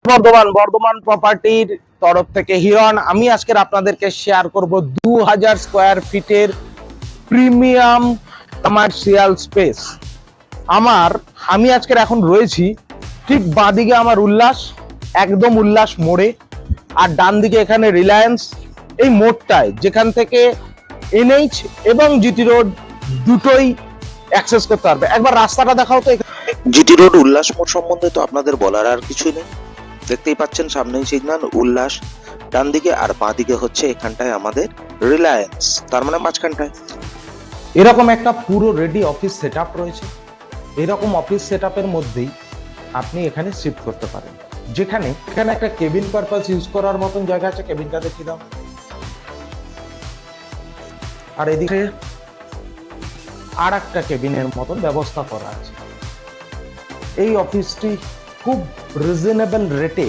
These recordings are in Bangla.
বর্ধমান প্রপার্টির তরফ থেকে হিরণ। আমি আজকে আপনাদেরকে শেয়ার করব 2000 স্কয়ার ফিটের প্রিমিয়াম কমার্শিয়াল স্পেস। আমি আজকে এখন রয়েছি ঠিক বাঁদিকে আমার উল্লাস, একদম উল্লাস মোড়ে, আর ডান দিকে এখানে রিলায়েন্স। এই মোড়টায় যেখান থেকে এনএইচ এবং জিটি রোড দুটোই অ্যাক্সেস করতে পারবে। একবার রাস্তাটা দেখাও তো। জিটি রোড উল্লাস মোড় সম্বন্ধে তো আপনাদের বলার আর কিছুই নেই, দেখতেই পাচ্ছেন সামনেই সিগন্যাল উল্লাস, ডান দিকে আর বাঁ দিকে হচ্ছে এখানটায় আমাদের রিলায়েন্স, তার মানে মাঝখানটায় এরকম একটা পুরো রেডি অফিস সেটআপ রয়েছে। এরকম অফিস সেটআপের মধ্যেই আপনি এখানে শিফট করতে পারেন, যেখানে এখানে একটা কেবিন পারপাস ইউজ করার মতন জায়গা আছে। কেবিনটা দেখিয়ে দাও। আর এদিকে আর একটা কেবিনের মতন ব্যবস্থা করা আছে। এই অফিসটি খুব রিজনেবল রেটে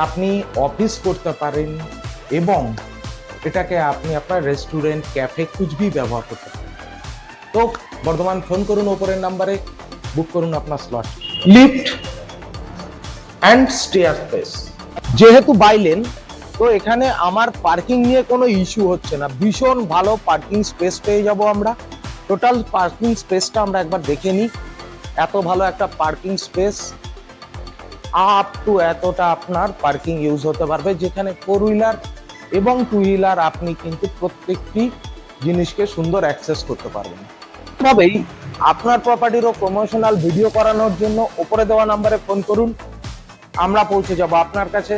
আপনি অফিস করতে পারেন এবং এটাকে আপনি আপনার রেস্টুরেন্ট, ক্যাফে কুছ ভি ব্যবহার করতে পারেন। তো বর্ধমান ফোন করুন ওপরের নাম্বারে, বুক করুন আপনার slot. Lift and stair space যেহেতু বাইলেন, তো এখানে আমার পার্কিং নিয়ে কোনো ইস্যু হচ্ছে না। ভীষণ ভালো পার্কিং স্পেস পেয়ে যাব আমরা। টোটাল পার্কিং স্পেসটা আমরা একবার দেখে নিই। এত ভালো একটা পার্কিং স্পেস, আপ টু এতটা আপনার পার্কিং ইউজ হতে পারবে, যেখানে 4 হুইলার এবং 2 হুইলার আপনি কিন্তু প্রত্যেকটি জিনিসকে সুন্দর অ্যাক্সেস করতে পারবেন। তবেই আপনার প্রপার্টিরও প্রমোশনাল ভিডিও করানোর জন্য উপরে দেওয়া নাম্বারে ফোন করুন, আমরা পৌঁছে যাব আপনার কাছে।